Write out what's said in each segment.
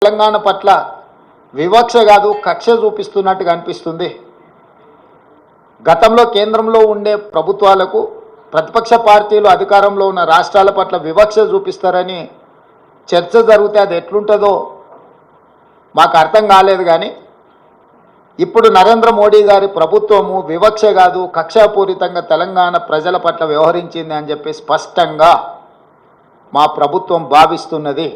తెలంగాణ పట్ల వివక్ష కాదు కక్ష చూపిస్తున్నట్టుగా అనిపిస్తుంది. గతంలో కేంద్రంలో ఉండే ప్రభుత్వాలకు ప్రతిపక్ష పార్టీలు అధికారంలో ఉన్న రాష్ట్రాల పట్ల వివక్ష చూపిస్తారని చర్చ జరిగితే అది ఎట్లుంటుందో మాకు అర్థం కాలేదు. కానీ ఇప్పుడు నరేంద్ర మోడీ గారి ప్రభుత్వము వివక్ష కాదు కక్షాపూరితంగా తెలంగాణ ప్రజల పట్ల వ్యవహరించింది అని చెప్పి స్పష్టంగా మా ప్రభుత్వం భావిస్తున్నది.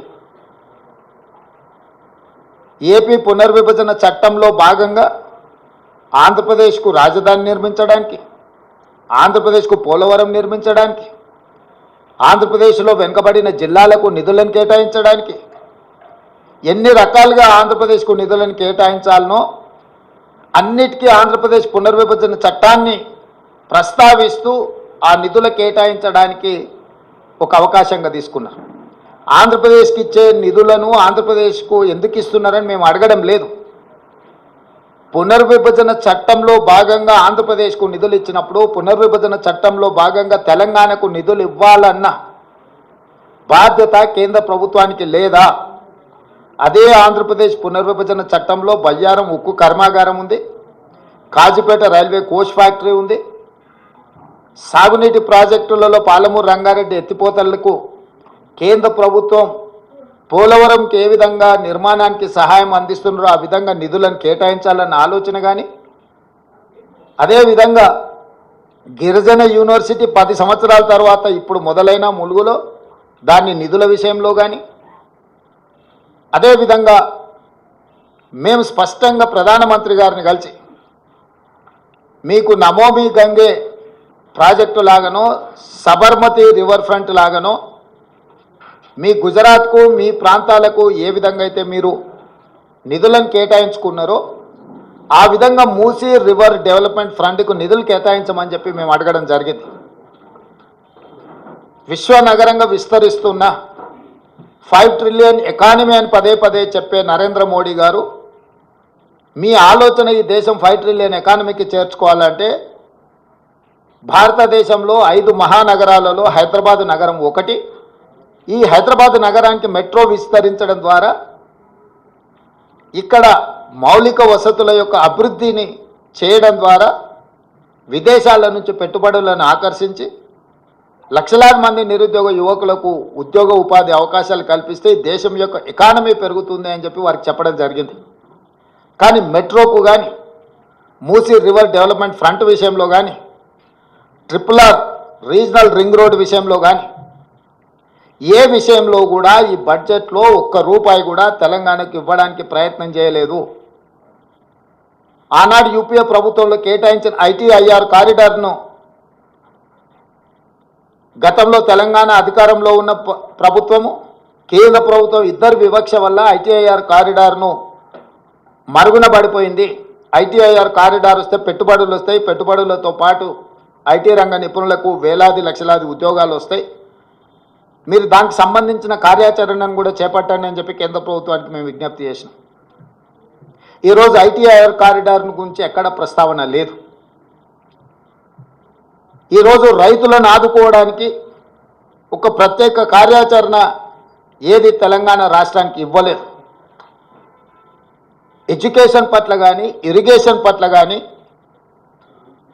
ఏపీ పునర్విభజన చట్టంలో భాగంగా ఆంధ్రప్రదేశ్కు రాజధాని నిర్మించడానికి, ఆంధ్రప్రదేశ్కు పోలవరం నిర్మించడానికి, ఆంధ్రప్రదేశ్లో వెనుకబడిన జిల్లాలకు నిధులను కేటాయించడానికి, ఎన్ని రకాలుగా ఆంధ్రప్రదేశ్కు నిధులను కేటాయించాలనో అన్నిటికీ ఆంధ్రప్రదేశ్ పునర్విభజన చట్టాన్ని ప్రస్తావిస్తూ ఆ నిధులు కేటాయించడానికి ఒక అవకాశంగా తీసుకున్నారు. ఆంధ్రప్రదేశ్కి ఇచ్చే నిధులను ఆంధ్రప్రదేశ్కు ఎందుకు ఇస్తున్నారని మేము అడగడం లేదు. పునర్విభజన చట్టంలో భాగంగా ఆంధ్రప్రదేశ్కు నిధులు ఇచ్చినప్పుడు పునర్విభజన చట్టంలో భాగంగా తెలంగాణకు నిధులు ఇవ్వాలన్న బాధ్యత కేంద్ర ప్రభుత్వానికి లేదా? అదే ఆంధ్రప్రదేశ్ పునర్విభజన చట్టంలో బయ్యారం ఉక్కు కర్మాగారం ఉంది, కాజీపేట రైల్వే కోచ్ ఫ్యాక్టరీ ఉంది, సాగునీటి ప్రాజెక్టులలో పాలమూరు రంగారెడ్డి ఎత్తిపోతలకు కేంద్ర ప్రభుత్వం పోలవరంకి ఏ విధంగా నిర్మాణానికి సహాయం అందిస్తున్నారో ఆ విధంగా నిధులను కేటాయించాలన్న ఆలోచన కానీ, అదేవిధంగా గిరిజన యూనివర్సిటీ 10 సంవత్సరాల తర్వాత ఇప్పుడు మొదలైన ములుగులో దాన్ని నిధుల విషయంలో కానీ, అదేవిధంగా మేము స్పష్టంగా ప్రధానమంత్రి గారిని కలిసి మీకు నమోమి గంగే ప్రాజెక్టు లాగానో సబర్మతి రివర్ ఫ్రంట్ లాగానో మీ గుజరాత్కు మీ ప్రాంతాలకు ఏ విధంగా అయితే మీరు నిధులను కేటాయించుకున్నారో ఆ విధంగా మూసీ రివర్ డెవలప్మెంట్ ఫ్రంట్కు నిధులు కేటాయించమని చెప్పి మేము అడగడం జరిగింది. విశ్వనగరంగా విస్తరిస్తున్న 5 ట్రిలియన్ ఎకానమీ అని పదే పదే చెప్పే నరేంద్ర మోడీ గారు మీ ఆలోచన ఈ దేశం 5 ట్రిలియన్ ఎకానమీకి చేర్చుకోవాలంటే భారతదేశంలో 5 మహానగరాలలో హైదరాబాద్ నగరం ఒకటి. ఈ హైదరాబాద్ నగరానికి మెట్రో విస్తరించడం ద్వారా ఇక్కడ మౌలిక వసతుల యొక్క అభివృద్ధిని చేయడం ద్వారా విదేశాల నుంచి పెట్టుబడులను ఆకర్షించి లక్షలాది మంది నిరుద్యోగ యువకులకు ఉద్యోగ ఉపాధి అవకాశాలు కల్పిస్తే దేశం యొక్క ఎకానమీ పెరుగుతుంది అని చెప్పి వారికి చెప్పడం జరిగింది. కానీ మెట్రోకు కానీ మూసీ రివర్ డెవలప్మెంట్ ఫ్రంట్ విషయంలో కానీ RRR రీజనల్ రింగ్ రోడ్ విషయంలో కానీ ఏ విషయంలో కూడా ఈ బడ్జెట్లో ఒక్క రూపాయి కూడా తెలంగాణకు ఇవ్వడానికి ప్రయత్నం చేయలేదు. ఆనాడు యూపీఏ ప్రభుత్వంలో కేటాయించిన ITIR కారిడార్ను గతంలో తెలంగాణ అధికారంలో ఉన్న ప్రభుత్వము కేంద్ర ప్రభుత్వం ఇద్దరు వివక్ష వల్ల ITIR కారిడార్ను మరుగున పడిపోయింది. ITIR కారిడార్ వస్తే పెట్టుబడులు వస్తాయి, పెట్టుబడులతో పాటు IT రంగ నిపుణులకు వేలాది లక్షలాది ఉద్యోగాలు వస్తాయి, మీరు దానికి సంబంధించిన కార్యాచరణను కూడా చేపట్టండి అని చెప్పి కేంద్ర ప్రభుత్వానికి మేము విజ్ఞప్తి చేసినాం. ఈరోజు ITIR కారిడార్ గురించి ఎక్కడ ప్రస్తావన లేదు. ఈరోజు రైతులను ఆదుకోవడానికి ఒక ప్రత్యేక కార్యాచరణ ఏది తెలంగాణ రాష్ట్రానికి ఇవ్వలేదు. ఎడ్యుకేషన్ పట్ల కానీ, ఇరిగేషన్ పట్ల కానీ,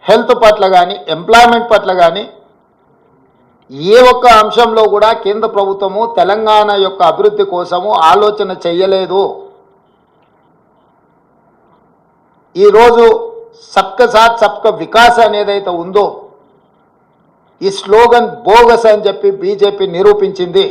హెల్త్ పట్ల కానీ, ఎంప్లాయ్మెంట్ పట్ల కానీ ఏ ఒక్క అంశంలో కూడా కేంద్ర ప్రభుత్వము తెలంగాణ యొక్క అభివృద్ధి కోసము ఆలోచన చెయ్యలేదు. ఈరోజు సబ్కా సాత్ సబ్కా వికాస్ అనేదైతే ఉందో ఈ స్లోగన్ బోగస్ అని చెప్పి బీజేపీ నిరూపించింది.